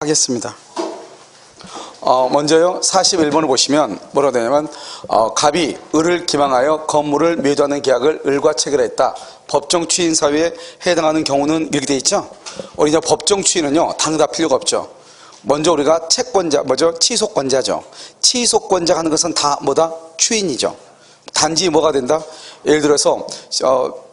하겠습니다. 먼저요 41번을 보시면 뭐라고 되냐면 갑이 을을 기망하여 건물을 매도하는 계약을 을과 체결했다. 법정 추인 사유에 해당하는 경우는 이렇게 돼 있죠. 우리 이제 법정 추인은요 당답 필요가 없죠. 먼저 우리가 채권자 취소권자죠. 취소권자가 하는 것은 다 뭐다? 추인이죠. 단지 뭐가 된다? 예를 들어서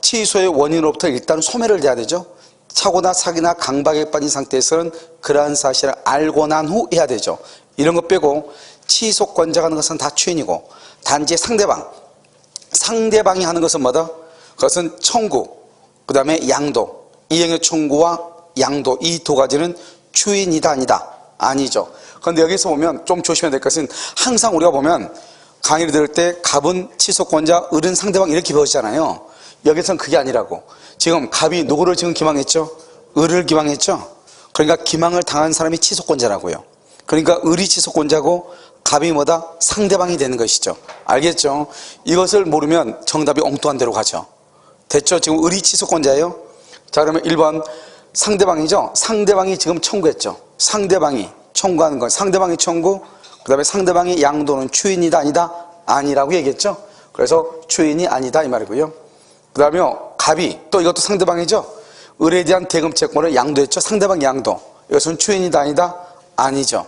취소의 원인으로부터 일단 소멸을 해야 되죠. 사고나 사기나 강박에 빠진 상태에서는 그러한 사실을 알고 난 후 해야 되죠. 이런 거 빼고 취소권자가 하는 것은 다 추인이고, 단지 상대방이 하는 것은 뭐다? 그것은 청구, 그 다음에 양도, 이행의 청구와 양도, 이 두 가지는 추인이다 아니다? 아니죠. 그런데 여기서 보면 좀 조심해야 될 것은, 항상 우리가 보면 강의를 들을 때 갑은 취소권자, 을은 상대방 이렇게 배우잖아요. 여기서는 그게 아니라고. 지금 갑이 누구를 지금 기망했죠? 을을 기망했죠? 그러니까 기망을 당한 사람이 취소권자라고요. 그러니까 을이 취소권자고 갑이 뭐다? 상대방이 되는 것이죠. 알겠죠? 이것을 모르면 정답이 엉뚱한 데로 가죠. 됐죠? 지금 을이 취소권자예요. 자, 그러면 1번 상대방이죠? 상대방이 지금 청구했죠. 상대방이 청구하는 건 상대방이 청구, 그 다음에 상대방의 양도는 추인이다 아니다? 아니라고 얘기했죠. 그래서 추인이 아니다 이 말이고요. 그 다음에 갑이 또 이것도 상대방이죠. 을에 대한 대금 채권을 양도했죠. 상대방 양도, 이것은 추인이다 아니다? 아니죠.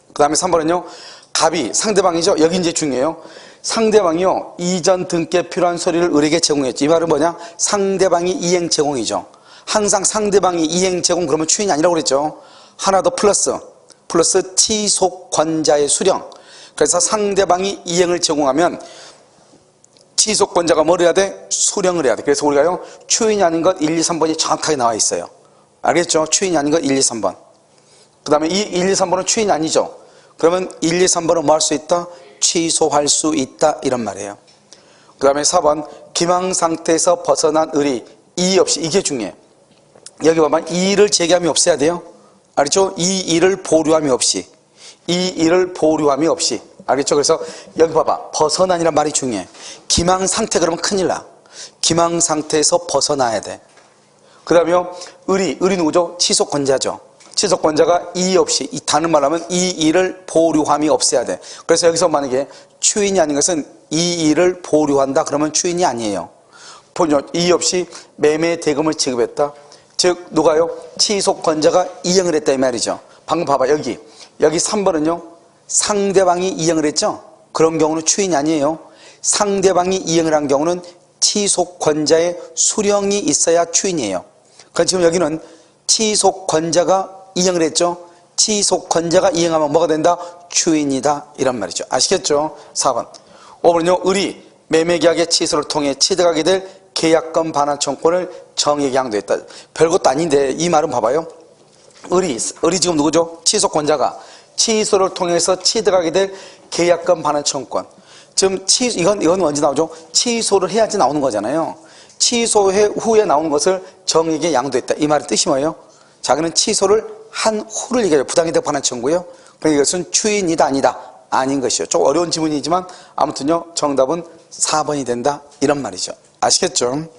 그 다음에 3번은요 갑이 상대방이죠. 여기 이제 중요해요. 상대방이요 이전 등기에 필요한 서류를 을에게 제공했죠. 이 말은 뭐냐? 상대방이 이행 제공이죠. 항상 상대방이 이행 제공 그러면 추인이 아니라고 그랬죠. 하나 더 플러스 취소권자의 수령. 그래서 상대방이 이행을 제공하면 취소권자가 뭘 해야 돼? 수령을 해야 돼. 그래서 우리가요 추인이 아닌 것 1, 2, 3번이 정확하게 나와 있어요. 알겠죠? 추인이 아닌 것 1, 2, 3번. 그 다음에 이 1, 2, 3번은 추인이 아니죠. 그러면 1, 2, 3번은 뭐 할 수 있다? 취소할 수 있다 이런 말이에요. 그 다음에 4번 기망 상태에서 벗어난 을이 이의 없이, 이게 중요해요. 여기 보면 이 일을 제기함이 없어야 돼요. 알겠죠? 이 일을 보류함이 없이, 이 일을 보류함이 없이. 알겠죠? 그래서 여기 봐봐, 벗어난이란 말이 중요해. 기망 상태 그러면 큰일 나. 기망 상태에서 벗어나야 돼. 그 다음에 을이 누구죠? 취소권자죠. 취소권자가 이의 없이, 다른 말로 하면 이 일을 보류함이 없어야 돼. 그래서 여기서 만약에 추인이 아닌 것은 이 일을 보류한다 그러면 추인이 아니에요. 이의 없이 매매 대금을 지급했다. 즉 누가요? 취소권자가 이행을 했다 이 말이죠. 방금 봐봐, 여기 3번은요 상대방이 이행을 했죠. 그런 경우는 추인이 아니에요. 상대방이 이행을 한 경우는 취소권자의 수령이 있어야 추인이에요. 그러니까 지금 여기는 취소권자가 이행을 했죠. 취소권자가 이행하면 뭐가 된다? 추인이다 이런 말이죠. 아시겠죠? 4번 5번은요 을이 매매계약의 취소를 통해 취득하게 될 계약권 반환 청구권을 정에게 양도했다. 별것도 아닌데 이 말은 봐봐요. 을이 지금 누구죠? 취소권자가 취소를 통해서 취득하게 될 계약권 반환 청구권. 지금 이건 언제 나오죠? 취소를 해야지 나오는 거잖아요. 취소 후에 나오는 것을 정에게 양도했다. 이 말의 뜻이 뭐예요? 자기는 취소를 한 후를 얘기해요. 부당이득 반환 청구요. 그러니까 이것은 추인이다 아니다? 아닌 것이요. 좀 어려운 지문이지만 아무튼요 정답은 4번이 된다 이런 말이죠. 아시겠죠?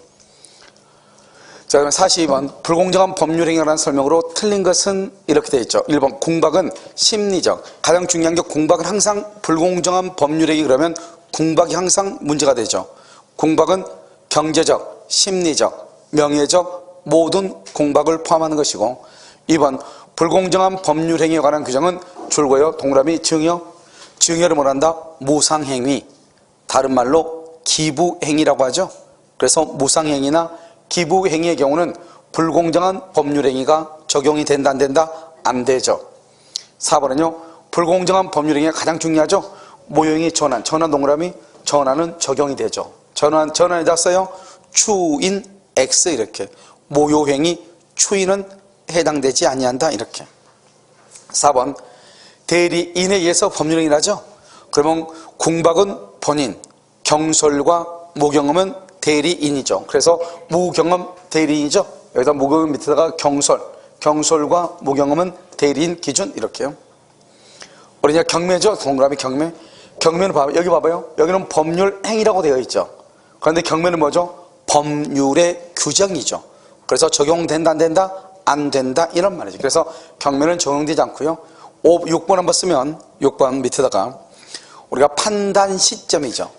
자, 그럼 42번 불공정한 법률행위라는 설명으로 틀린 것은 이렇게 되어 있죠. 1번 궁박은 심리적, 가장 중요한 게 궁박은 항상 불공정한 법률행위 그러면 궁박이 항상 문제가 되죠. 궁박은 경제적, 심리적, 명예적 모든 궁박을 포함하는 것이고, 2번 불공정한 법률행위에 관한 규정은 줄거요 동그라미 증여를 뭐란다? 무상행위, 다른 말로 기부행위라고 하죠. 그래서 무상행위나 기부행위의 경우는 불공정한 법률행위가 적용이 된다 안 된다? 안 되죠. 4번은요 불공정한 법률행위가 가장 중요하죠. 모형이 전환 동그라미, 전환은 적용이 되죠. 전환에다 써요 추인 X 이렇게. 모요행위 추인은 해당되지 아니한다 이렇게. 4번 대리인에 의해서 법률행위를 하죠. 그러면 궁박은 본인, 경솔과 무경험은 대리인이죠. 그래서 무경험 대리인이죠. 여기다 무경험 밑에다가 경솔과 무경험은 대리인 기준 이렇게요. 우리 이제 경매죠. 동그라미 경매. 경매는 봐봐요. 여기 봐봐요. 여기는 법률 행위라고 되어 있죠. 그런데 경매는 뭐죠? 법률의 규정이죠. 그래서 적용된다 안 된다? 안 된다 이런 말이죠. 그래서 경매는 적용되지 않고요. 6번 한번 쓰면 6번 밑에다가 우리가 판단 시점이죠.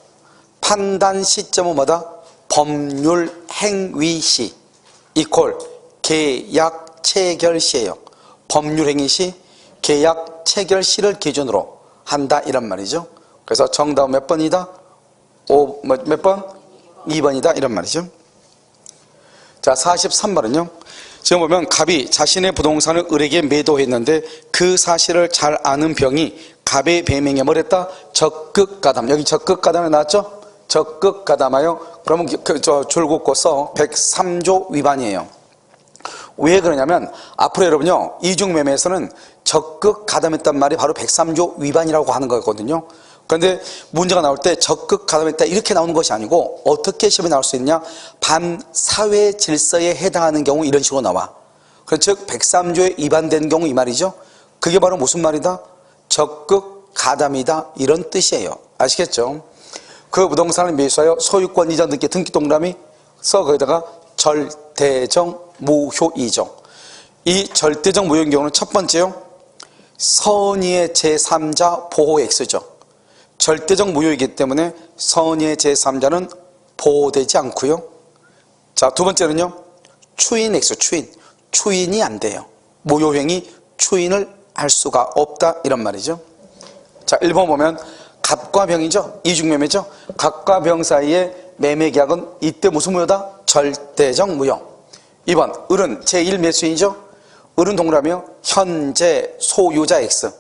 판단 시점은 뭐다? 법률 행위 시 이퀄 계약 체결 시예요. 법률 행위 시 계약 체결 시를 기준으로 한다 이런 말이죠. 그래서 정답은 몇 번이다? 몇 번? 2번이다 이런 말이죠. 자, 43번은요. 지금 보면 갑이 자신의 부동산을 을에게 매도했는데 그 사실을 잘 아는 병이 갑의 배명에 뭘 했다? 적극가담. 여기 적극가담에 나왔죠? 적극가담하여 그러면 줄 긋고서 103조 위반이에요. 왜 그러냐면 앞으로 여러분요 이중매매에서는 적극가담했단 말이 바로 103조 위반이라고 하는 거거든요. 그런데 문제가 나올 때 적극가담했다 이렇게 나오는 것이 아니고 어떻게 시험에 나올 수 있냐, 반사회 질서에 해당하는 경우 이런 식으로 나와. 즉 103조에 위반된 경우 이 말이죠. 그게 바로 무슨 말이다? 적극가담이다 이런 뜻이에요. 아시겠죠? 그 부동산을 매수하여 소유권 이전 등기 등기 동그라미 써 거기다가 절대적 무효이죠. 이 절대적 무효인 경우는 첫 번째요, 선의의 제3자 보호 X죠. 절대적 무효이기 때문에 선의의 제3자는 보호되지 않고요. 자, 두 번째는요, 추인 X, 추인이 안 돼요. 무효행위 추인을 할 수가 없다 이런 말이죠. 자, 1번 보면 갑과 병이죠. 이중매매죠. 갑과 병 사이의 매매계약은 이때 무슨 무효다? 절대적 무효. 2번 을은 제1매수인이죠. 을은 동그라미요. 현재 소유자 X.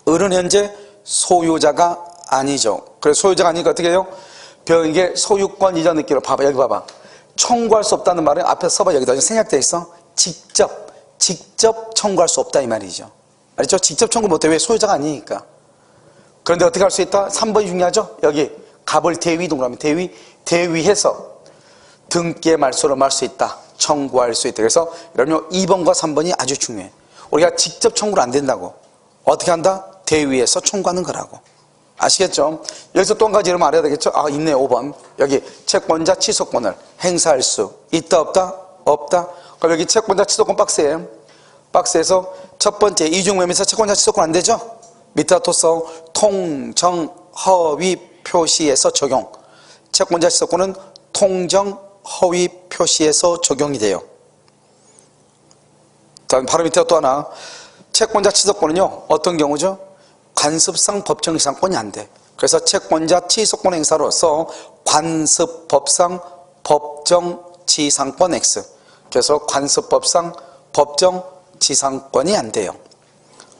을은 현재 소유자가 아니죠. 그래서 소유자가 아니니까 어떻게 해요? 병에게 소유권 이전 느끼로 봐봐. 여기 봐봐. 청구할 수 없다는 말은 앞에 써봐. 여기다 생략되어 있어. 직접 청구할 수 없다 이 말이죠. 알죠? 직접 청구 못해. 왜? 소유자가 아니니까. 그런데 어떻게 할 수 있다? 3번이 중요하죠? 여기 갑을 대위 동그라미 대위해서 등기의 말소로 말 수 있다. 청구할 수 있다. 그래서 여러분 2번과 3번이 아주 중요해. 우리가 직접 청구를 안 된다고. 어떻게 한다? 대위해서 청구하는 거라고. 아시겠죠? 여기서 또 한 가지 이러면 알아야 되겠죠? 아, 있네. 5번. 여기 채권자 취소권을 행사할 수 있다 없다? 없다. 그럼 여기 채권자 취소권 박스에 박스에서 첫 번째 이중매매에서 채권자 취소권 안 되죠? 밑에다 또 써. 통정 허위 표시에서 적용. 채권자 취소권은 통정 허위 표시에서 적용이 돼요. 자, 바로 밑에 또 하나. 채권자 취소권은요 어떤 경우죠? 관습상 법정 행사권이 안 돼. 그래서 채권자 취소권 행사로서 관습법상 법정 지상권 X. 그래서 관습법상 법정 지상권이 안 돼요.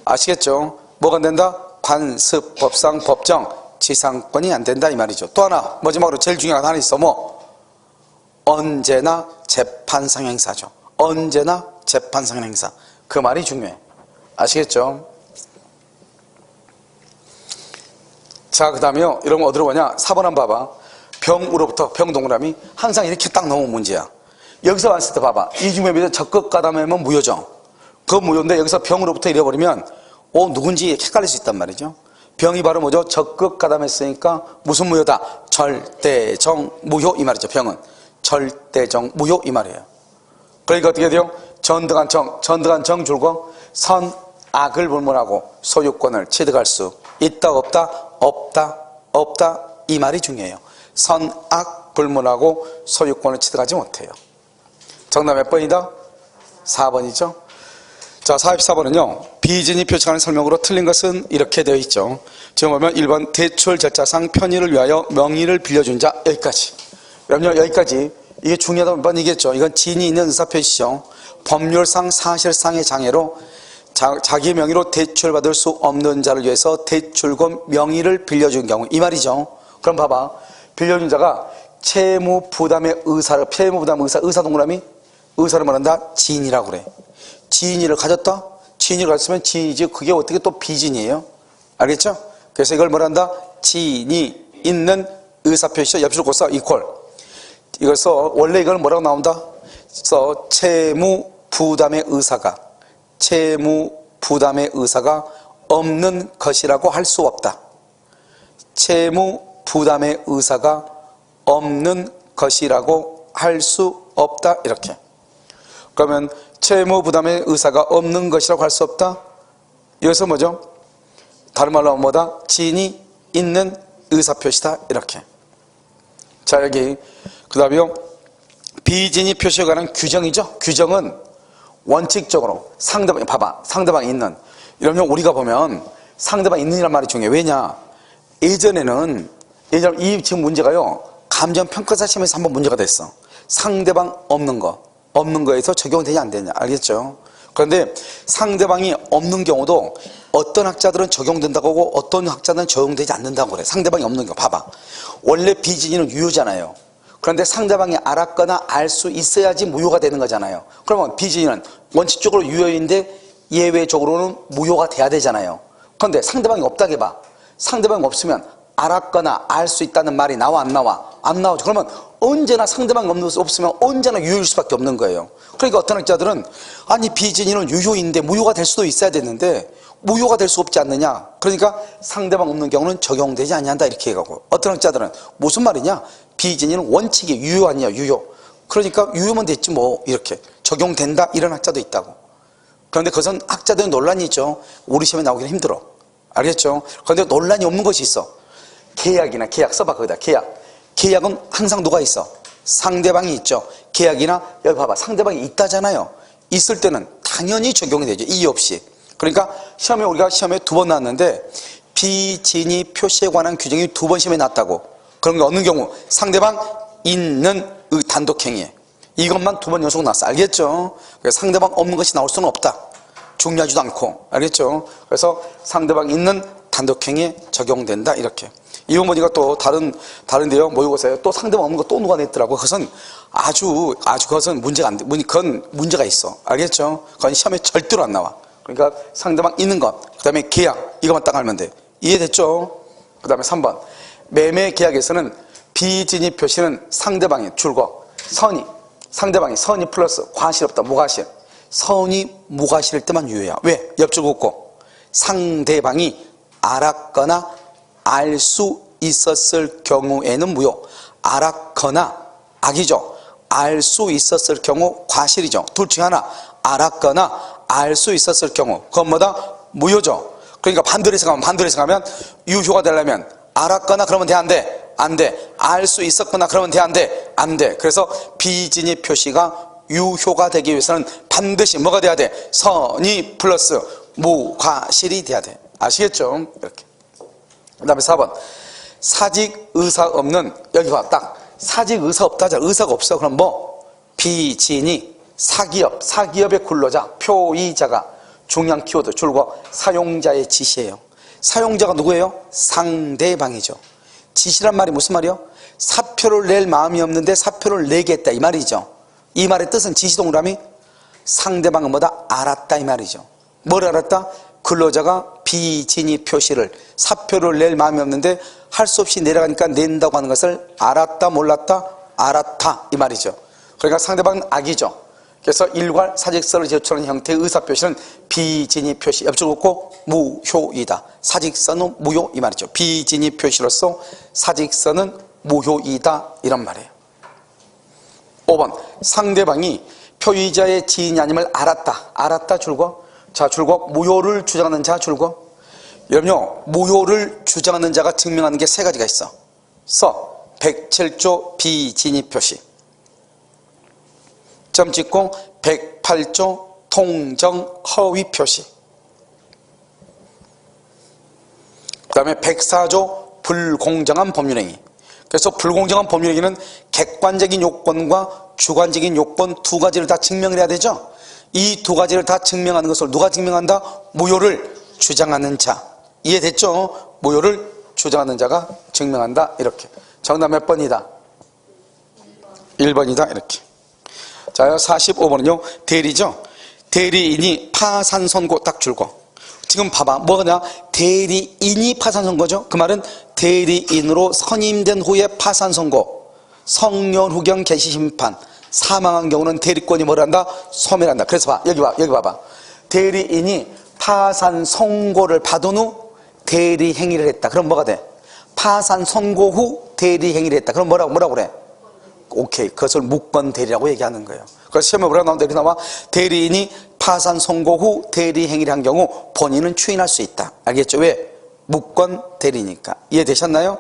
아시겠죠? 뭐가 안 된다? 관습법상 법정 지상권이 안 된다 이 말이죠. 또 하나 마지막으로 제일 중요한 거 하나 있어. 뭐? 언제나 재판상 행사죠. 언제나 재판상 행사. 그 말이 중요해. 아시겠죠? 자, 그 다음에요. 이런 거 어디로 가냐? 4번 한번 봐봐. 병으로부터 병 동그라미 항상 이렇게 딱 나오면 문제야. 여기서 왔을 때 봐봐. 이중매매에서 적극가담하면 무효죠. 그 무효인데 여기서 병으로부터 이래버리면 누군지 헷갈릴 수 있단 말이죠. 병이 바로 뭐죠? 적극가담했으니까 무슨 무효다? 절대적 무효 이 말이죠. 병은 절대적 무효 이 말이에요. 그러니까 어떻게 돼요? 전등한정 줄고 선악을 불문하고 소유권을 취득할 수 있다 없다? 없다 이 말이 중요해요. 선악 불문하고 소유권을 취득하지 못해요. 정답 몇 번이다? 4번이죠. 자, 44번은요 비진이 표시하는 설명으로 틀린 것은 이렇게 되어 있죠. 지금 보면 1번 대출 절차상 편의를 위하여 명의를 빌려준 자. 여기까지. 여러분요 여기까지. 이게 중요하다고 몇 번이겠죠. 이건 진이 있는 의사표시죠. 법률상 사실상의 장애로 자기 명의로 대출받을 수 없는 자를 위해서 대출금 명의를 빌려준 경우 이 말이죠. 그럼 봐봐. 빌려준 자가 채무부담의 의사를 의사 동그라미 의사를 말한다? 지인이라고 그래. 지인이를 가졌다? 지인이를 가졌으면 지인이지 그게 어떻게 또 비진이에요? 알겠죠? 그래서 이걸 뭐란다? 지인이 있는 의사표시죠. 옆줄을 써 이퀄. 이걸 써. 원래 이걸 뭐라고 나온다? 써 채무부담의 의사가 없는 것이라고 할 수 없다. 채무부담의 의사가 없는 것이라고 할 수 없다. 이렇게. 그러면 채무 부담의 의사가 없는 것이라고 할 수 없다. 여기서 뭐죠? 다른 말로 하면 뭐다? 지인이 있는 의사표시다. 이렇게. 자, 여기 그 다음에요, 비진이 표시에 관한 규정이죠. 규정은 원칙적으로 상대방이, 봐봐, 상대방이 있는, 이러면 우리가 보면 상대방이 있는이란 말이 중요해. 왜냐, 예전에 이 지금 문제가요, 감정평가사 시험에서 한번 문제가 됐어. 상대방 없는 거에서 적용되냐 안 되냐. 알겠죠? 그런데 상대방이 없는 경우도 어떤 학자들은 적용된다고 하고 어떤 학자들은 적용되지 않는다고 그래. 상대방이 없는 경우. 봐봐, 원래 비진이는 유효잖아요. 그런데 상대방이 알았거나 알 수 있어야지 무효가 되는 거잖아요. 그러면 비진이는 원칙적으로 유효인데 예외적으로는 무효가 돼야 되잖아요. 그런데 상대방이 없다고 해봐. 상대방이 없으면 알았거나 알 수 있다는 말이 나와 안 나와? 안 나오죠. 그러면 언제나 상대방이 없으면 언제나 유효일 수밖에 없는 거예요. 그러니까 어떤 학자들은 아니 비진이는 유효인데 무효가 될 수도 있어야 되는데 무효가 될 수 없지 않느냐. 그러니까 상대방 없는 경우는 적용되지 아니한다 이렇게 해가고, 어떤 학자들은 무슨 말이냐, 비진이는 원칙이 유효 아니야, 유효. 그러니까 유효면 됐지 뭐, 이렇게 적용된다 이런 학자도 있다고. 그런데 그것은 학자들의 논란이 있죠. 우리 시험에 나오기는 힘들어. 알겠죠? 그런데 논란이 없는 것이 있어. 계약이나 계약 써봐. 거기다 계약은 항상 누가 있어? 상대방이 있죠. 계약이나 여기 봐봐, 상대방이 있다잖아요. 있을 때는 당연히 적용이 되죠. 이의 없이. 그러니까 우리가 시험에 2번 나왔는데 비진이 표시에 관한 규정이 2번 시험에 났다고. 그런 게 없는 경우 상대방 있는 단독행위, 이것만 2번 연속 나왔어. 알겠죠? 그래서 상대방 없는 것이 나올 수는 없다. 중요하지도 않고. 알겠죠? 그래서 상대방 있는 단독행위에 적용된다 이렇게. 이번 보니까 또 다른데요. 모의고사에 또 상대방 없는 거 또 누가 냈더라고. 그것은 아주 그것은 문제가 안 돼. 그건 문제가 있어. 알겠죠? 그건 시험에 절대로 안 나와. 그러니까 상대방 있는 것, 그 다음에 계약, 이것만 딱 알면 돼. 이해됐죠? 그 다음에 3번. 매매 계약에서는 비진입 표시는 상대방이 줄거, 상대방이 선이 플러스 과실 없다, 무과실. 선이 무과실일 때만 유효야. 왜? 옆줄 긋고 상대방이 알았거나 알 수 있었을 경우에는 무효. 알았거나 악이죠. 알 수 있었을 경우 과실이죠. 둘 중에 하나. 알았거나 알 수 있었을 경우, 그건 뭐다? 무효죠. 그러니까 반대로 생각하면 유효가 되려면 알았거나 그러면 돼, 안 돼? 안 돼. 알 수 있었거나 그러면 돼, 안 돼? 안 돼. 그래서 비진입 표시가 유효가 되기 위해서는 반드시 뭐가 돼야 돼? 선이 플러스 무과실이 돼야 돼. 아시겠죠? 이렇게. 그 다음에 4번. 사직 의사 없는, 여기 봐, 딱 사직 의사 없다 하잖아. 의사가 없어. 그럼 뭐? 비진이 사기업의 근로자, 표의자가, 중요한 키워드 줄거 사용자의 지시예요. 사용자가 누구예요? 상대방이죠. 지시란 말이 무슨 말이요? 사표를 낼 마음이 없는데 사표를 내겠다 이 말이죠. 이 말의 뜻은 지시 동그라미 상대방은 뭐다? 알았다 이 말이죠. 뭘 알았다? 근로자가 비진입 표시를, 사표를 낼 마음이 없는데 할 수 없이 내려가니까 낸다고 하는 것을 알았다 몰랐다? 알았다 이 말이죠. 그러니까 상대방은 악이죠. 그래서 일괄 사직서를 제출하는 형태의 의사표시는 비진입 표시, 옆줄 긋고 무효이다. 사직서는 무효 이 말이죠. 비진입 표시로서 사직서는 무효이다 이런 말이에요. 5번. 상대방이 표의자의 지인이 아님을 알았다 줄거. 자, 줄거 무효를 주장하는 자 줄거. 여러분요, 무효를 주장하는 자가 증명하는 게 3가지가 있어. 107조 비진입 표시, 점 찍고 108조 통정 허위 표시, 그 다음에 104조 불공정한 법률행위. 그래서 불공정한 법률행위는 객관적인 요건과 주관적인 요건 2가지를 다 증명을 해야 되죠. 이 2가지를 다 증명하는 것을 누가 증명한다? 무효를 주장하는 자. 이해됐죠? 무효를 주장하는 자가 증명한다 이렇게. 정답 몇 번이다? 1번이다 이렇게. 자, 45번은요 대리죠. 대리인이 파산 선고 딱 줄거. 지금 봐봐, 뭐냐? 대리인이 파산 선고죠. 그 말은 대리인으로 선임된 후에 파산 선고, 성년 후경 개시 심판, 사망한 경우는 대리권이 뭘 한다? 소멸한다. 그래서 여기 봐봐. 대리인이 파산 선고를 받은 후 대리 행위를 했다. 그럼 뭐가 돼? 파산 선고 후 대리 행위를 했다. 그럼 뭐라고 그래? 오케이. 그것을 무권 대리라고 얘기하는 거예요. 그래서 시험에 뭐라고 나온다 이렇게 나와. 대리인이 파산 선고 후 대리 행위를 한 경우 본인은 추인할 수 있다. 알겠죠? 왜? 무권 대리니까. 이해되셨나요?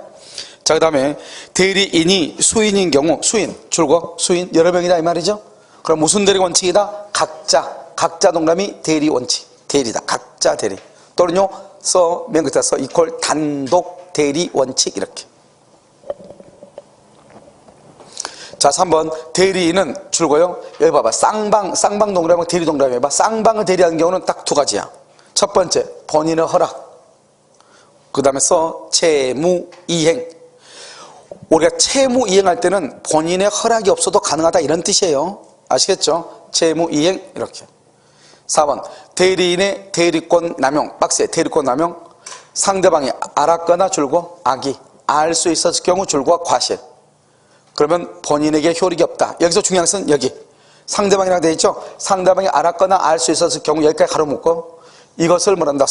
자, 그 다음에 대리인이 수인인 경우, 수인 줄거 수인 여러 명이다 이 말이죠. 그럼 무슨 대리 원칙이다? 각자 동그라미 대리 원칙. 대리다. 각자 대리. 또는요 맨 끝에 써 이퀄 단독 대리 원칙 이렇게. 자, 3번 대리인은 줄거요. 여기 봐봐. 쌍방 동그라미 대리 동그라미 해봐. 쌍방을 대리하는 경우는 딱 두 가지야. 첫 번째 본인의 허락. 그 다음에 채무 이행. 우리가 채무 이행할 때는 본인의 허락이 없어도 가능하다 이런 뜻이에요. 아시겠죠? 채무 이행 이렇게. 4번 대리인의 대리권 남용. 박스에 대리권 남용. 상대방이 알았거나 줄고 악이 알 수 있었을 경우 줄과 과실. 그러면 본인에게 효력이 없다. 여기서 중요한 것은 여기 상대방이라고 되어 있죠. 상대방이 알았거나 알 수 있었을 경우 여기까지 가로 묶고 이것을 뭐란다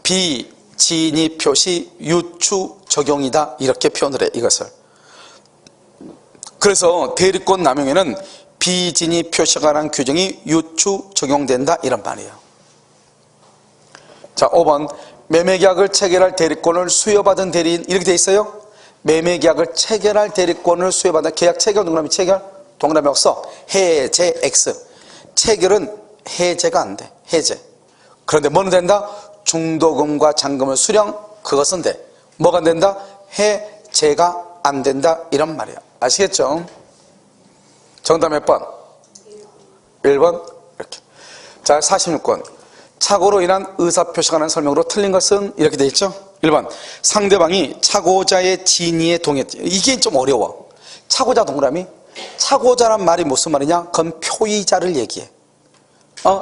비진위 표시 유추 적용이다 이렇게 표현을 해. 이것을. 그래서 대리권 남용에는 비진위 표시가 관한 규정이 유추 적용된다 이런 말이에요. 자, 5번 매매계약을 체결할 대리권을 수여받은 대리인 이렇게 돼 있어요. 매매계약을 체결할 대리권을 수여받은 계약 체결 동그라미 체결 동그라미 없어. 해제 X. 체결은 해제가 안 돼. 해제. 그런데 뭐는 된다? 중도금과 잔금을 수령 그것은 돼. 뭐가 안 된다? 해제가 안 된다 이런 말이에요. 아시겠죠? 정답 몇 번? 1번 이렇게. 자, 46번 착오로 인한 의사표시가 하는 설명으로 틀린 것은 이렇게 돼 있죠. 1번 상대방이 착오자의 진위에 동의했지. 이게 좀 어려워. 착오자 동그라미. 착오자란 말이 무슨 말이냐? 그건 표의자를 얘기해.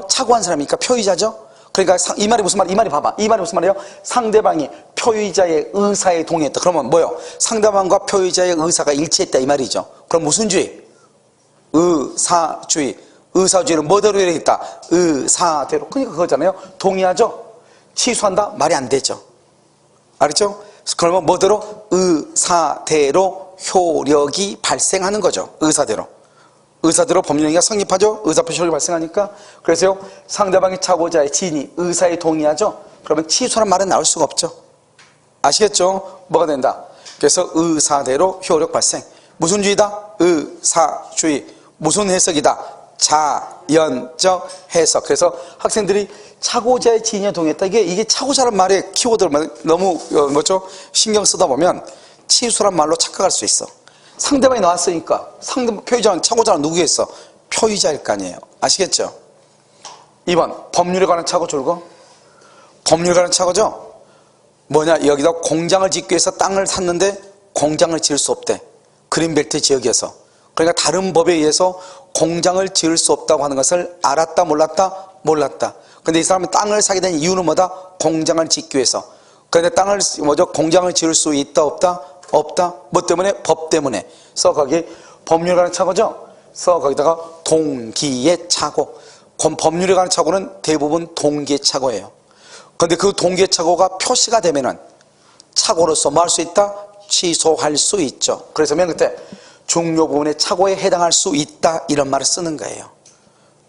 착오한 사람이니까 표의자죠. 그러니까 이 말이 무슨 말? 이 말이 봐봐. 이 말이 무슨 말이에요? 상대방이 표의자의 의사에 동의했다. 그러면 뭐요? 상대방과 표의자의 의사가 일치했다 이 말이죠. 그럼 무슨 주의? 의사주의. 의사주의는 뭐대로 되어 있다? 의사대로. 그러니까 그거잖아요. 동의하죠? 취소한다? 말이 안 되죠. 알겠죠? 그러면 뭐대로? 의사대로 효력이 발생하는 거죠. 의사대로. 의사대로 법률행위가 성립하죠. 의사표시 효력이 발생하니까. 그래서요 상대방이 착오자의 진위 의사에 동의하죠. 그러면 취소란 말은 나올 수가 없죠. 아시겠죠? 뭐가 된다? 그래서 의사대로 효력 발생. 무슨 주의다? 의사주의. 무슨 해석이다? 자연적 해석. 그래서 학생들이 착오자의 진위에 동의했다. 이게 착오자란 말에 키워드를 너무 신경 쓰다 보면 취소란 말로 착각할 수 있어. 상대방이 나왔으니까 표의자는 착오자는 누구겠어? 표의자일 거 아니에요. 아시겠죠? 2번 법률에 관한 착오 줄거. 법률에 관한 착오죠. 뭐냐? 여기다 공장을 짓기 위해서 땅을 샀는데 공장을 지을 수 없대. 그린벨트 지역에서. 그러니까 다른 법에 의해서 공장을 지을 수 없다고 하는 것을 알았다 몰랐다? 몰랐다. 근데 이 사람은 땅을 사게 된 이유는 뭐다? 공장을 짓기 위해서. 그런데 공장을 지을 수 있다 없다? 없다. 뭐 때문에? 법 때문에. 그래서 거기 법률에 관한 착오죠. 그래서 거기다가 동기의 착오. 법률에 관한 착오는 대부분 동기의 착오예요. 그런데 그 동기의 착오가 표시가 되면은 착오로서 뭐 할 수 있다? 취소할 수 있죠. 그래서 맨 끝에 중요 부분의 착오에 해당할 수 있다 이런 말을 쓰는 거예요.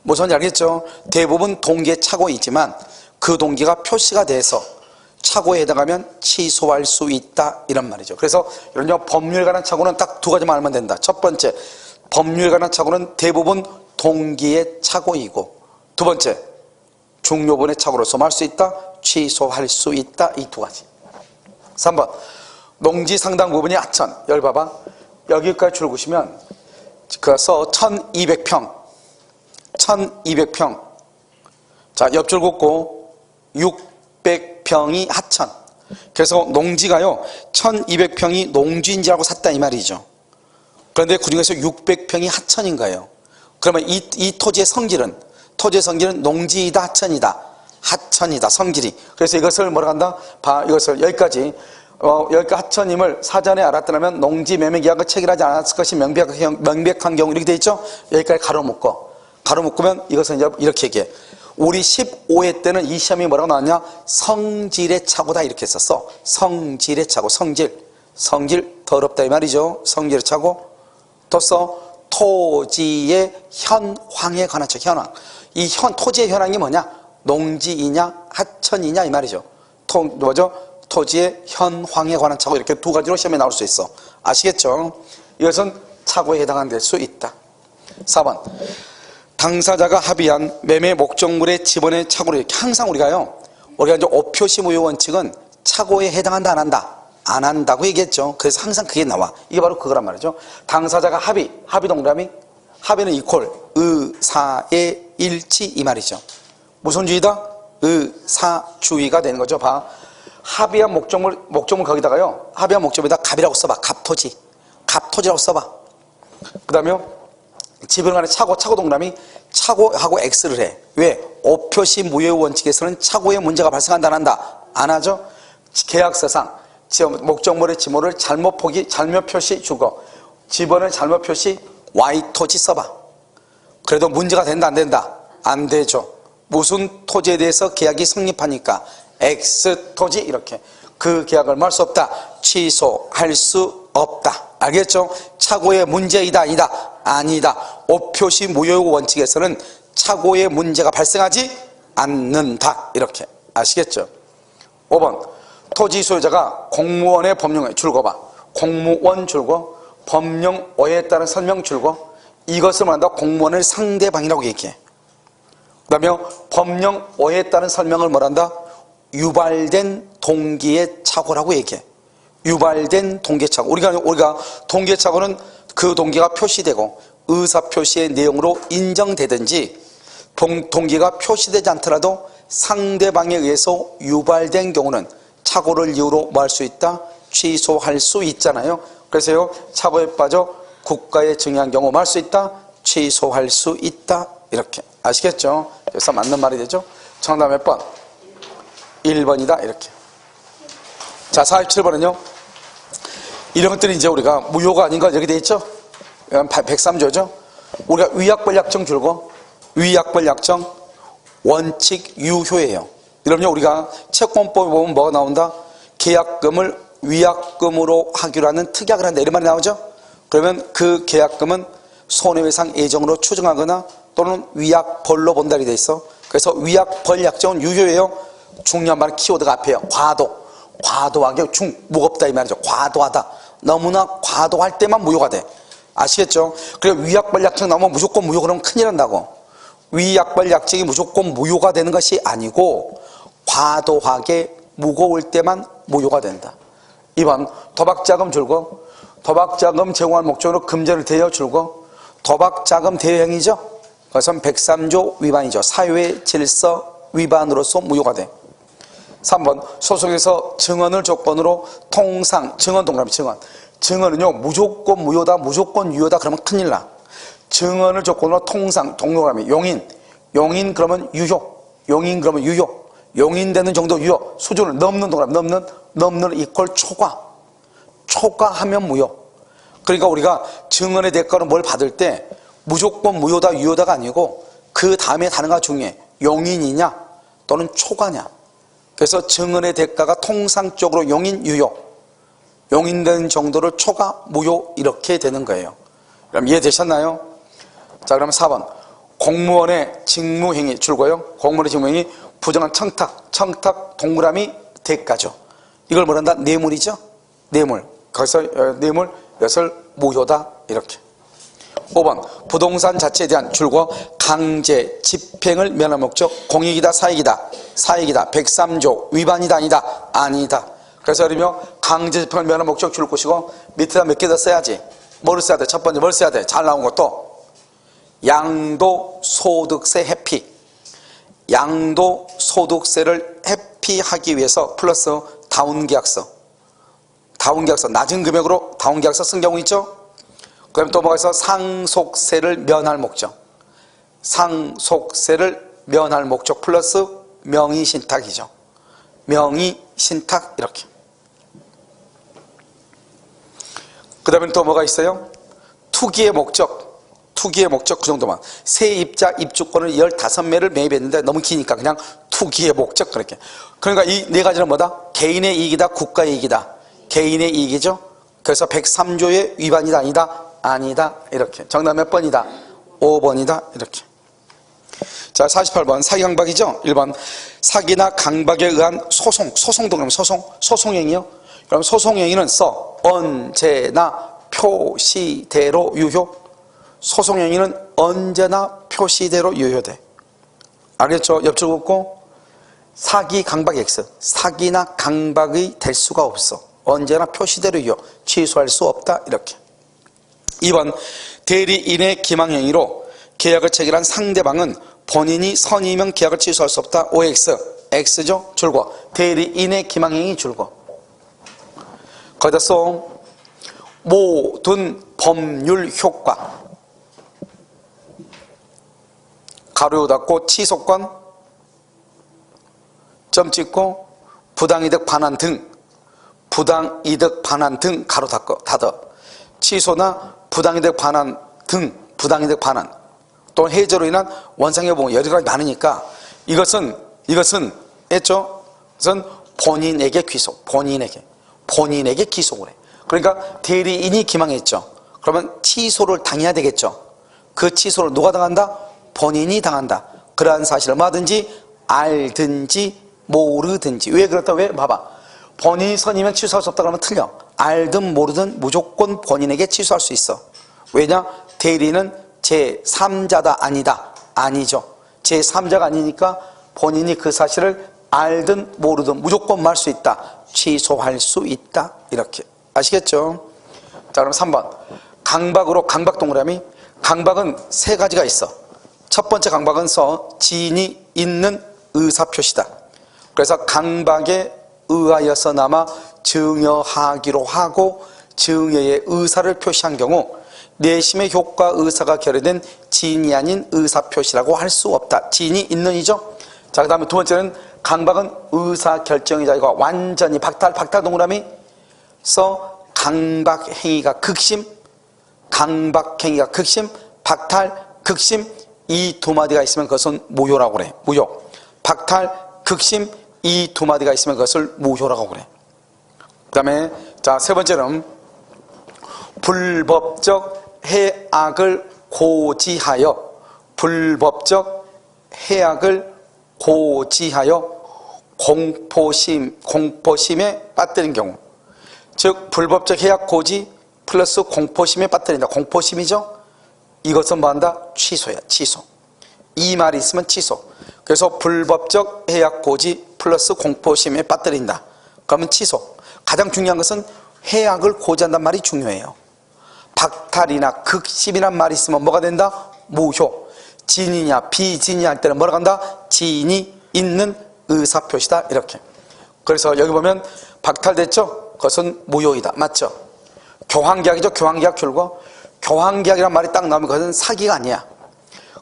무슨 말인지 알겠죠? 대부분 동기의 착오이지만 그 동기가 표시가 돼서 착오에 해당하면 취소할 수 있다 이런 말이죠. 그래서 이런 법률에 관한 착오는 딱 두 가지만 알면 된다. 첫 번째 법률에 관한 착오는 대부분 동기의 착오이고, 두 번째 중요 부분의 착오로서 말 수 있다, 취소할 수 있다. 이 두 가지. 3번 농지 상당 부분이 하천. 여기 봐봐. 여기까지 줄구시면 그래서 1200평 1200평. 자, 옆줄 긋고 600평이 하천. 그래서 농지가요 1200평이 농지인지하고 샀다 이 말이죠. 그런데 그중에서 600평이 하천인 거예요. 그러면 이 토지의 성질은 농지이다 하천이다? 하천이다 성질이. 그래서 이것을 뭐라 한다? 이것을 여기까지 하천임을 사전에 알았더라면 농지 매매 계약을 체결하지 않았을 것이 명백한 경우 이렇게 돼 있죠. 여기까지 가로 묶으면 이것은 이제 이렇게 얘기해. 우리 15회 때는 이 시험이 뭐라고 나왔냐? 성질의 착오다 이렇게 했었어. 성질의 착오. 성질 더럽다 이 말이죠. 성질의 착오. 또 토지의 현황에 관한 책. 현황. 이 토지의 현황이 뭐냐? 농지이냐 하천이냐 이 말이죠. 뭐죠? 토지의 현황에 관한 착오. 이렇게 두 가지로 시험에 나올 수 있어. 아시겠죠? 이것은 착오에 해당될 수 있다. 4번 당사자가 합의한 매매 목적물의 지번의 착오를, 이렇게 항상 우리가 이제 오표시 무효 원칙은 착오에 해당한다 안 한다? 안 한다고 얘기했죠. 그래서 항상 그게 나와. 이게 바로 그거란 말이죠. 당사자가 합의 동그라미, 합의는 이퀄 의사의 일치 이 말이죠. 무슨 주의다? 의사주의가 되는 거죠. 봐. 합의한 목적물 거기다가요. 합의한 목적물에다 갑이라고 써봐. 갑토지라고 써봐. 그 다음에 지분 간의 착오 동그라미, 착오하고 X를 해. 왜? 오표시 무효 원칙에서는 착오의 문제가 발생한다 안 한다? 안 하죠. 계약서상 목적물의 지모를 잘못 표시 주고 지번을 잘못 표시 Y토지 써봐. 그래도 문제가 된다 안 된다? 안 되죠. 무슨 토지에 대해서 계약이 성립하니까 X토지 이렇게. 그 계약을 할 수 없다. 취소할 수 없다. 알겠죠? 착오의 문제이다 아니다? 아니다. 오표시 무효 원칙에서는 착오의 문제가 발생하지 않는다. 이렇게. 아시겠죠? 5번 토지 소유자가 공무원의 법령에 줄거봐. 공무원 줄거, 법령 오해에 따른 설명 줄거. 이것을 말한다. 공무원을 상대방이라고 얘기해. 그 다음에 법령 오해에 따른 설명을 뭐란다? 유발된 동기의 착오라고 얘기해. 유발된 동기의 착오. 우리가 동기의 착오는 그 동기가 표시되고 의사표시의 내용으로 인정되든지 동기가 표시되지 않더라도 상대방에 의해서 유발된 경우는 착오를 이유로 뭐 할 수 있다? 취소할 수 있잖아요. 그래서요, 착오에 빠져 국가에 증여한 경우 뭐 할 수 있다? 취소할 수 있다. 이렇게. 아시겠죠? 그래서 맞는 말이 되죠? 정답 몇 번? 1번이다. 이렇게. 자, 47번은요. 이런 것들이 이제 우리가 무효가 아닌 거 여기 돼 있죠? 103조죠? 우리가 위약벌약정 줄고, 위약벌약정 원칙 유효예요. 여러분요, 우리가 채권법에 보면 뭐가 나온다? 계약금을 위약금으로 하기로 하는 특약을 한다. 이런 말이 나오죠? 그러면 그 계약금은 손해배상 예정으로 추정하거나 또는 위약벌로 본다리 돼 있어. 그래서 위약벌약정은 유효예요. 중요한 말은 키워드가 앞에요. 과도하게 무겁다 이 말이죠. 과도하다. 너무나 과도할 때만 무효가 돼. 아시겠죠? 그래 위약벌약정 나오면 무조건 무효. 그러면 큰일 난다고. 위약벌약정이 무조건 무효가 되는 것이 아니고 과도하게 무거울 때만 무효가 된다. 2번 도박자금 줄고, 도박자금 제공할 목적으로 금전을 대여 줄고, 도박자금 대여 행위죠. 그것은 103조 위반이죠. 사회의 질서 위반으로서 무효가 돼. 3번 소송에서 증언을 조건으로 통상 증언 동그라미 증언은요 무조건 무효다 무조건 유효다 그러면 큰일 나. 증언을 조건으로 통상 동그라미 용인 그러면 유효, 용인 그러면 유효, 용인되는 정도 유효, 수준을 넘는 동그라미 넘는 이퀄 초과하면 무효. 그러니까 우리가 증언의 대가로 뭘 받을 때 무조건 무효다 유효다가 아니고 그 다음에 단어가 중요해. 용인이냐 또는 초과냐. 그래서 증언의 대가가 통상적으로 용인 유효, 용인되는 정도를 초과 무효 이렇게 되는 거예요. 그럼 이해되셨나요? 자, 그러면 4번 공무원의 직무행위 줄고요. 공무원의 직무행위 부정한 청탁 동그라미 대가죠. 이걸 뭐란다? 뇌물이죠. 뇌물. 거기서 뇌물 이것을 무효다 이렇게. 5번 부동산 자체에 대한 줄고 강제 집행을 면할 목적 공익이다 사익이다 103조 위반이다 아니다? 아니다. 그래서 그러면 강제 집행을 면할 목적 줄 것이고 밑에다 몇 개 더 써야지. 뭐를 써야 돼? 첫 번째 뭘 써야 돼? 잘 나온 것도 양도소득세 회피. 양도소득세를 회피하기 위해서 플러스 다운계약서 낮은 금액으로 다운계약서 쓴 경우 있죠? 그 다음에 또 뭐가 있어? 상속세를 면할 목적. 상속세를 면할 목적 플러스 명의신탁이죠. 명의신탁 이렇게. 그 다음에 또 뭐가 있어요? 투기의 목적 그 정도만. 세입자 입주권을 15매를 매입했는데 너무 기니까 그냥 투기의 목적 그렇게. 그러니까 이 네 가지는 뭐다? 개인의 이익이다 국가의 이익이다. 개인의 이익이죠. 그래서 103조의 위반이다 아니다? 아니다 이렇게. 정답 몇 번이다? 5번이다 이렇게. 자, 48번 사기 강박이죠. 1번 사기나 강박에 의한 소송도 그러면 소송행위요. 그럼 소송행위는 언제나 표시대로 유효. 소송행위는 언제나 표시대로 유효돼. 알겠죠? 옆줄 긋고 사기 강박 X. 사기나 강박이 될 수가 없어. 언제나 표시대로 유효. 취소할 수 없다 이렇게. 2번 대리인의 기망행위로 계약을 체결한 상대방은 본인이 선임이면 계약을 취소할 수 없다. OX. X죠? 줄거. 대리인의 기망행위 줄거. 거기다 써 모든 법률 효과. 가로 닫고 취소권 점 찍고 부당이득 반환 등 가로 닫아. 취소나 부당이득 반환 등 부당이득 반환 또는 해저로 인한 원상회복 여러 가지 많으니까 이것은 했죠? 그것은 본인에게 귀속. 본인에게 기속을 해. 그러니까 대리인이 기망했죠. 그러면 취소를 당해야 되겠죠. 그 취소를 누가 당한다? 본인이 당한다. 그러한 사실을 뭐든지 알든지 모르든지. 왜 그렇다? 왜? 봐봐. 본인이 선이면 취소할 수 없다 그러면 틀려. 알든 모르든 무조건 본인에게 취소할 수 있어. 왜냐? 대리인은 제3자다 아니다? 아니죠. 제3자가 아니니까 본인이 그 사실을 알든 모르든 무조건 말 수 있다. 취소할 수 있다. 이렇게. 아시겠죠? 자, 그럼 3번. 강박 동그라미. 강박은 세 가지가 있어. 첫 번째 강박은 지인이 있는 의사표시다. 그래서 강박에 의하여서나마 증여하기로 하고 증여의 의사를 표시한 경우 내심의 효과 의사가 결여된 지인이 아닌 의사표시라고 할 수 없다. 지인이 있는이죠. 자, 그 다음에 두 번째는 강박은 의사결정이다. 이거 완전히 박탈 동그라미. 강박행위가 극심, 박탈, 극심 이 두 마디가 있으면 그것은 무효라고 그래. 무효. 박탈, 극심 이 두 마디가 있으면 그것을 무효라고 그래. 그 다음에 자, 세 번째는 불법적 해악을 고지하여 공포심에 빠뜨린 경우. 즉 불법적 해악 고지 플러스 공포심에 빠뜨린다. 공포심이죠. 이것은 뭐한다? 취소야. 취소. 이 말이 있으면 취소. 그래서 불법적 해악 고지 플러스 공포심에 빠뜨린다. 그러면 취소. 가장 중요한 것은 해악을 고지한다는 말이 중요해요. 박탈이나 극심이란 말이 있으면 뭐가 된다? 무효. 진이냐 비진이냐 할 때는 뭐라고 한다? 지인이 있는 의사표시다. 이렇게. 그래서 여기 보면 박탈됐죠? 그것은 무효이다. 맞죠? 교환계약이죠. 교환계약 줄거. 교환계약이란 말이 딱 나오면 그것은 사기가 아니야.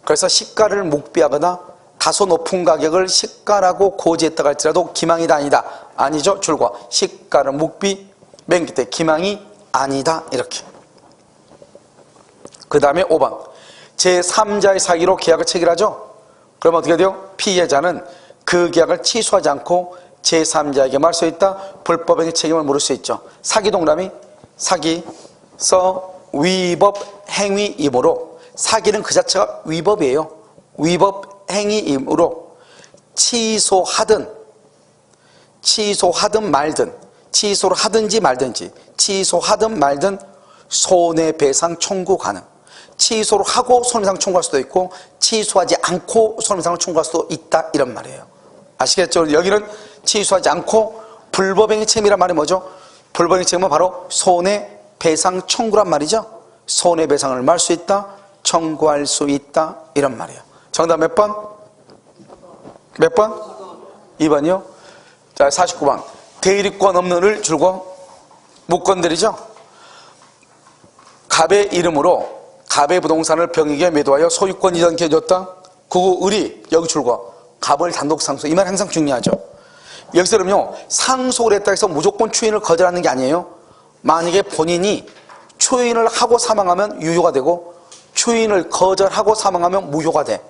그래서 시가를 묵비하거나 다소 높은 가격을 시가라고 고지했다고 할지라도 기망이다 아니다? 아니죠. 줄거. 시가를 묵비 맨 끝에 기망이 아니다. 이렇게. 그 다음에 5번. 제3자의 사기로 계약을 체결하죠. 그럼 어떻게 돼요? 피해자는 그 계약을 취소하지 않고 제3자에게 말할 수 있다. 불법행위 책임을 물을 수 있죠. 사기 동그라미. 사기서 위법 행위이므로 사기는 그 자체가 위법이에요. 위법 행위이므로 취소하든 말든 취소를 하든지 말든지 취소하든 말든 손해배상 청구 가능. 취소를 하고 손해배상 청구할 수도 있고 취소하지 않고 손해배상을 청구할 수도 있다. 이런 말이에요. 아시겠죠? 여기는 취소하지 않고 불법행위 책임이란 말이 뭐죠? 불법행위 책임은 바로 손해배상 청구란 말이죠. 손해배상을 말 수 있다, 청구할 수 있다, 이런 말이에요. 정답 몇 번? 몇 번? 2번이요? 자, 49번. 대리권 없는 을 줄고 무건들이죠. 갑의 이름으로 갑의 부동산을 병에게 매도하여 소유권 이전케 해줬다. 그 을이 여기 줄고 갑을 단독 상속. 이 말 항상 중요하죠. 여기서 그러면요, 상속을 했다 해서 무조건 추인을 거절하는 게 아니에요. 만약에 본인이 추인을 하고 사망하면 유효가 되고 추인을 거절하고 사망하면 무효가 돼.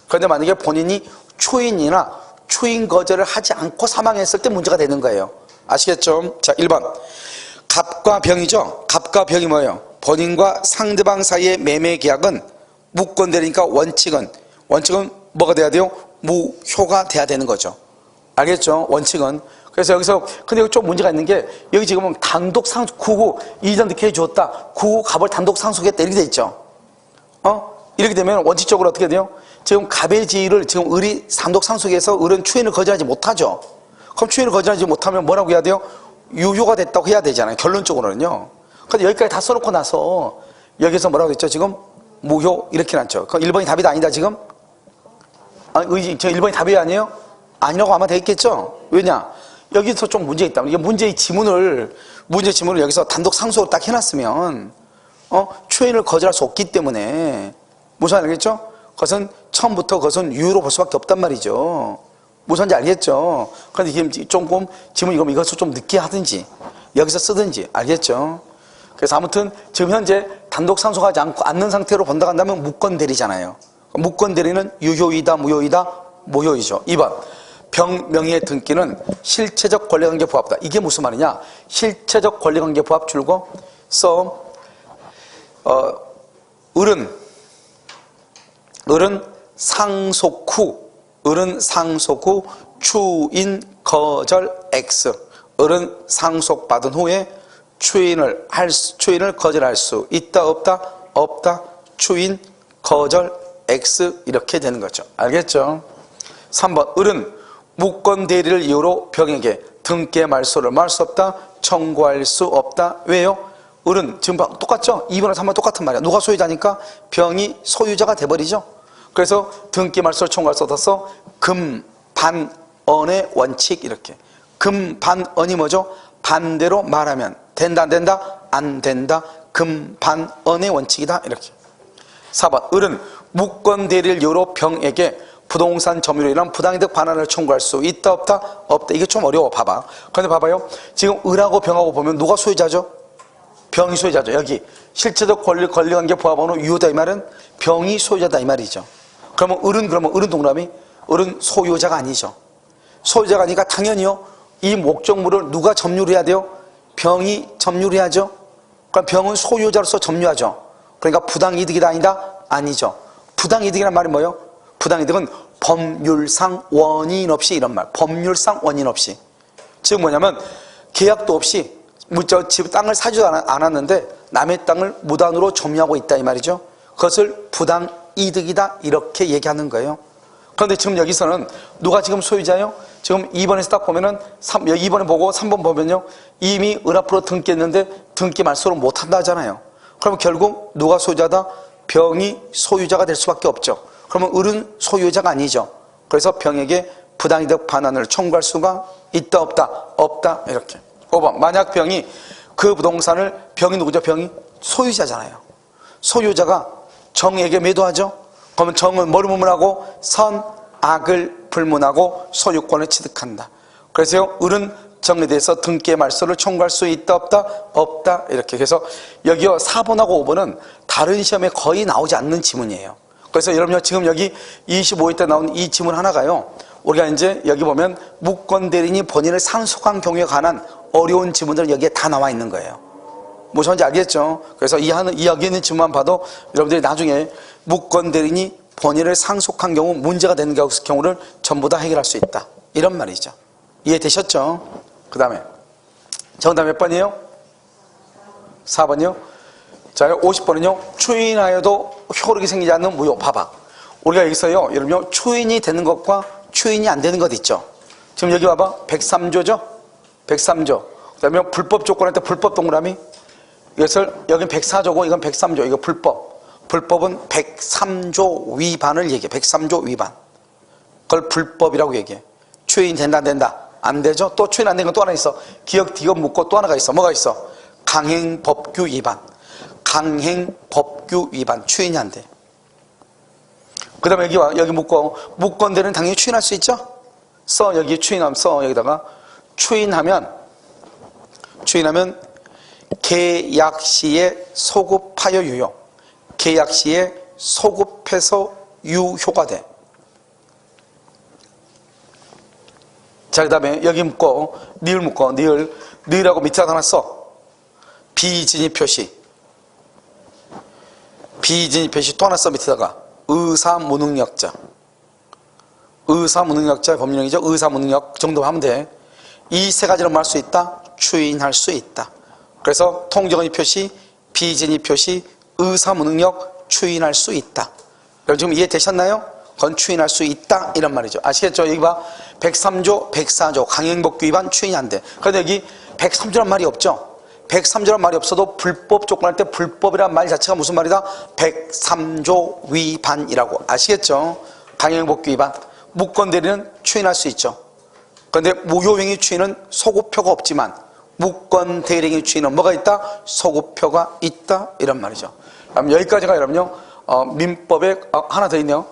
그런데 만약에 본인이 추인이나 추인 거절을 하지 않고 사망했을 때 문제가 되는 거예요. 아시겠죠? 자, 1번. 갑과 병이죠. 갑과 병이 뭐예요? 본인과 상대방 사이의 매매 계약은 무권대리니까 원칙은 뭐가 돼야 돼요? 무효가 돼야 되는 거죠. 알겠죠? 원칙은. 그래서 여기서 근데 좀 문제가 있는 게 여기 지금은 단독 상속 구구 이전 늦게 해주었다. 구구 갑을 단독 상속했다 이렇게 돼 있죠. 이렇게 되면 원칙적으로 어떻게 돼요? 지금 갑의 지위를 지금 을이 단독 상속해서 을은 추인을 거절하지 못하죠. 그럼 추인을 거절하지 못하면 뭐라고 해야 돼요? 유효가 됐다고 해야 되잖아요. 결론적으로는요. 근데 여기까지 다 써놓고 나서 여기서 뭐라고 했죠? 지금 무효 이렇게 났죠. 그럼 1번이 답이다 아니다 지금? 지금 1번이 답이 아니에요? 아니라고 아마 되겠죠? 왜냐? 여기서 좀 문제 있다. 이게 문제의 지문을 여기서 단독 상속으로 딱 해놨으면 추인을 거절할 수 없기 때문에 무슨 말인지 알겠죠? 그것은 처음부터 그것은 유효로 볼 수밖에 없단 말이죠. 무슨 말인지 알겠죠? 그런데 지금 조금 지문 이것을 좀 늦게 하든지 여기서 쓰든지 알겠죠? 그래서 아무튼 지금 현재 단독 상속하지 않는 상태로 본다 한다면 무권 대리잖아요. 무권 대리는 유효이다 무효이다 무효이죠. 2번 병 명의의 등기는 실체적 권리관계 부합이다. 이게 무슨 말이냐? 실체적 권리관계 부합 줄고 을은 상속 후 추인 거절 X. 을은 상속받은 후에 추인을 거절할 수 있다 없다? 없다. 추인 거절 X 이렇게 되는 거죠. 알겠죠? 3번 을은 무권 대리를 이유로 병에게 등기의 말소를 말 수 없다. 청구할 수 없다. 왜요? 을은 지금 똑같죠? 2번과 3번 똑같은 말이야. 누가 소유자니까 병이 소유자가 돼버리죠. 그래서 등기 말소를 청구할 수 없어서 금반언의 원칙 이렇게. 금반언이 뭐죠? 반대로 말하면 된다 안 된다? 안 된다. 금반언의 원칙이다 이렇게. 4번 을은 무권 대리를 이유로 병에게 부동산 점유로 인한 부당이득 반환을 청구할 수 있다 없다? 없다. 이게 좀 어려워. 봐봐. 근데 봐봐요. 지금 을하고 병하고 보면 누가 소유자죠? 병이 소유자죠. 여기 실체적 권리관계 부합으로 유효다 이 말은 병이 소유자다 이 말이죠. 그러면 을은 동그라미? 을은 소유자가 아니죠. 소유자가 아니니까 당연히요. 이 목적물을 누가 점유를 해야 돼요? 병이 점유를 해야죠. 그럼 병은 소유자로서 점유하죠. 그러니까 부당이득이다 아니다? 아니죠. 부당이득이란 말이 뭐예요? 부당이득은 법률상 원인 없이 이런 말. 법률상 원인 없이. 즉 뭐냐면 계약도 없이 집 땅을 사지도 않았는데 남의 땅을 무단으로 점유하고 있다 이 말이죠. 그것을 부당이득이다 이렇게 얘기하는 거예요. 그런데 지금 여기서는 누가 지금 소유자예요? 지금 2번에서 딱 보면은 2번에 보고 3번 보면요. 이미 을 앞으로 등기했는데 등기 말소를 못한다 하잖아요. 그럼 결국 누가 소유자다? 병이 소유자가 될 수밖에 없죠. 그러면 을은 소유자가 아니죠. 그래서 병에게 부당이득 반환을 청구할 수가 있다 없다? 없다 이렇게. 5번 만약 병이 그 부동산을 병이 누구죠? 병이 소유자잖아요. 소유자가 정에게 매도하죠. 그러면 정은 뭘 불문하고? 선악을 불문하고 소유권을 취득한다. 그래서 을은 정에 대해서 등기의 말소를 청구할 수 있다 없다? 없다 이렇게. 그래서 여기요 4번하고 5번은 다른 시험에 거의 나오지 않는 지문이에요. 그래서 여러분요 지금 여기 25회 때 나온 이 지문 하나가요. 우리가 이제 여기 보면 무권 대리인이 본인을 상속한 경우에 관한 어려운 지문들은 여기에 다 나와 있는 거예요. 무슨 말인지 알겠죠? 그래서 여기 있는 지문만 봐도 여러분들이 나중에 무권 대리인이 본인을 상속한 경우 문제가 되는 경우를 전부 다 해결할 수 있다. 이런 말이죠. 이해되셨죠? 그 다음에 정답 몇 번이에요? 4번이요? 자, 50번은요. 추인하여도 효력이 생기지 않는 무효. 봐봐. 우리가 여기서요. 여러분요. 추인이 되는 것과 추인이 안 되는 것 있죠. 지금 여기 봐봐. 103조죠? 103조. 그 다음에 불법 조건할 때 불법 동그라미. 이것을 여긴 104조고 이건 103조. 이거 불법. 불법은 103조 위반을 얘기해. 103조 위반. 그걸 불법이라고 얘기해. 추인 된다 안 된다? 안 되죠? 또 추인 안 되는 건 또 하나 있어. 기억 디귿 묻고 또 하나가 있어. 뭐가 있어? 강행법규 위반. 강행법규 위반. 추인이 안 돼. 그 다음에 여기 묻고 무권대리는 당연히 추인할 수 있죠? 여기 추인하면 여기다가 추인하면 계약 시에 소급하여 유효. 계약 시에 소급해서 유효가 돼. 자, 그 다음에 여기 묶고 니을 묶고 니을하고 밑에 하나 써. 비진입 표시. 비진입 표시 또 하나 써 밑에다가 의사무능력자. 의사무능력자의 법률형이죠. 의사무능력 정도 하면 돼. 이 세 가지로 말할 수 있다. 추인할 수 있다. 그래서 통정의 표시, 비진입 표시, 의사무능력 추인할 수 있다. 여러분 지금 이해되셨나요? 그건 추인할 수 있다 이런 말이죠. 아시겠죠? 여기 봐. 103조, 104조 강행법규 위반 추인이 안 돼. 그런데 여기 103조란 말이 없죠. 103조란 말이 없어도 불법 조건할 때 불법이란 말 자체가 무슨 말이다? 103조 위반이라고. 아시겠죠? 강행법규 위반. 무권대리는 추인할 수 있죠. 그런데 무효행위 추인은 소급표가 없지만 무권대리행위 추인은 뭐가 있다? 소급표가 있다 이런 말이죠. 그럼 여기까지가 여러분요 민법에 하나 더 있네요.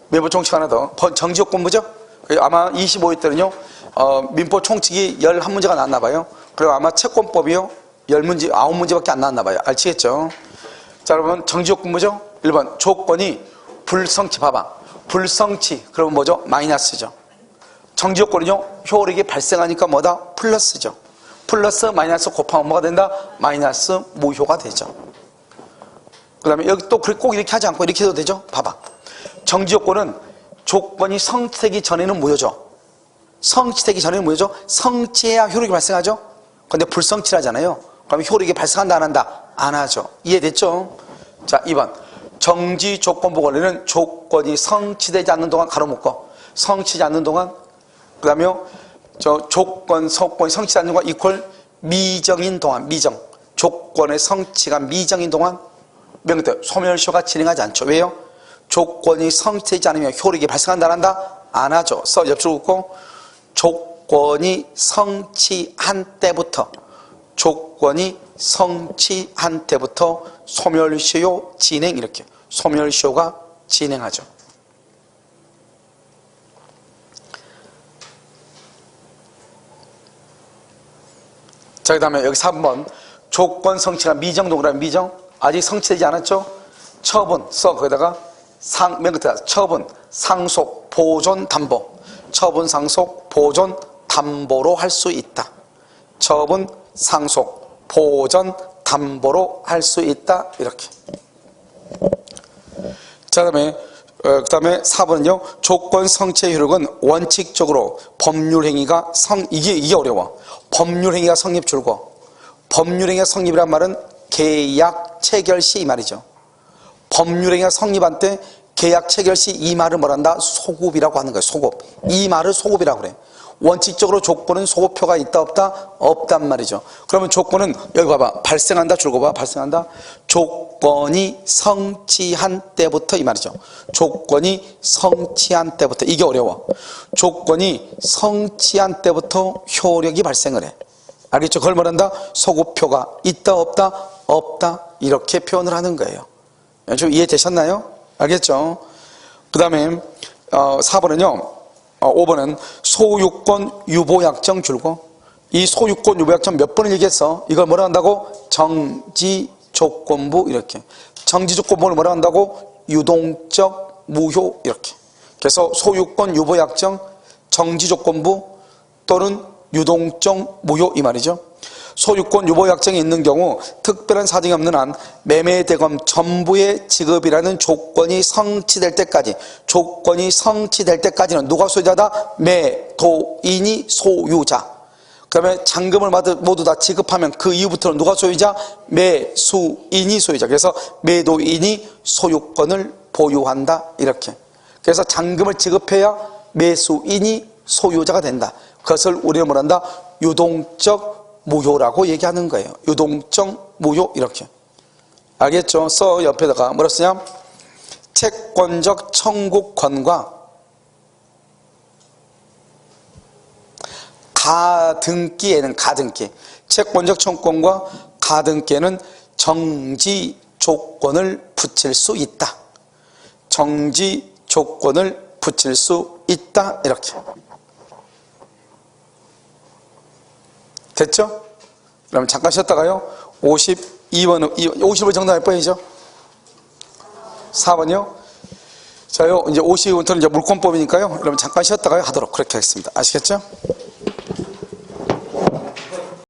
민법 총칙 하나 더. 정지조건부죠. 아마 25회 때는요 민법 총칙이 11문제가 나왔나 봐요. 그리고 아마 채권법이요 10문제, 9문제밖에 안 나왔나 봐요. 아시겠죠? 자, 여러분 정지조건부죠. 1번 조건이 불성치. 봐봐. 불성치 그러면 뭐죠? 마이너스죠. 정지조건은요 효력이 발생하니까 뭐다? 플러스죠. 플러스 마이너스 곱하면 뭐가 된다? 마이너스 무효가 되죠. 그 다음에 여기 또 꼭 이렇게 하지 않고 이렇게 해도 되죠. 봐봐. 정지조건은 조건이 성취되기 전에는 무효죠. 성취되기 전에는 무효죠. 성취해야 효력이 발생하죠. 그런데 불성취하잖아요. 그럼 효력이 발생한다 안 한다? 안 하죠. 이해됐죠? 자, 2번 정지조건부 권리는 조건이 성취되지 않는 동안 가로묶어 성취되지 않는 동안 그 다음에 조건이 성취되지 않는 동안 이퀄 미정인 동안 미정 조건의 성취가 미정인 동안 명태 소멸시효가 진행하지 않죠. 왜요? 조건이 성취되지 않으면 효력이 발생한다 안 한다? 안 하죠. 써 옆줄 긋고 조건이 성취한 때부터 소멸시효 진행 이렇게 소멸시효가 진행하죠. 자, 그 다음에 여기 3번 조건 성취가 미정 동그라미 미정 아직 성취되지 않았죠? 처분 써 거기다가 맨 끝에 처분 상속 보존 담보 처분 상속 보존 담보로 할 수 있다. 처분 상속 보존 담보로 할 수 있다 이렇게. 자, 그 다음에 4번은요 조건 성취의 효력은 원칙적으로 법률행위가 이게 어려워. 법률행위가 성립 줄고 법률행위가 성립이란 말은 계약 체결 시 이 말이죠. 법률행위가 성립한 때 계약 체결 시 이 말을 뭐란다? 소급이라고 하는 거예요. 소급. 이 말을 소급이라고 그래. 원칙적으로 조건은 소급표가 있다 없다? 없단 말이죠. 그러면 조건은 여기 봐봐. 발생한다 줄거 봐. 발생한다. 조건이 성취한 때부터 이 말이죠. 조건이 성취한 때부터. 이게 어려워. 조건이 성취한 때부터 효력이 발생을 해. 알겠죠? 그걸 말한다. 소급표가 있다 없다? 없다. 이렇게 표현을 하는 거예요. 좀 이해되셨나요? 알겠죠? 그 다음에 4번은요 5번은 소유권 유보약정 줄고 이 소유권 유보약정 몇 번을 얘기했어? 이걸 뭐라 한다고? 정지조건부 이렇게. 정지조건부를 뭐라 한다고? 유동적 무효 이렇게. 그래서 소유권 유보약정 정지조건부 또는 유동적 무효 이 말이죠. 소유권 유보약정이 있는 경우 특별한 사정이 없는 한 매매대금 전부의 지급이라는 조건이 성취될 때까지는 누가 소유자다? 매도인이 소유자. 그 다음에 잔금을 모두 다 지급하면 그 이후부터는 누가 소유자? 매수인이 소유자. 그래서 매도인이 소유권을 보유한다 이렇게. 그래서 잔금을 지급해야 매수인이 소유자가 된다. 그것을 우리는 뭐란다? 유동적 무효라고 얘기하는 거예요. 유동적 무효 이렇게. 알겠죠? 써 옆에다가 뭐라 쓰냐? 채권적 청구권과 가등기에는 채권적 청구권과 가등기에는 정지 조건을 붙일 수 있다. 정지 조건을 붙일 수 있다 이렇게. 됐죠? 그럼 잠깐 쉬었다가요 50을 정답할 뻔이죠. 4번이요. 자요 이제 52부터는 이제 물권법이니까요. 그럼 잠깐 쉬었다가요 하도록 그렇게 하겠습니다. 아시겠죠?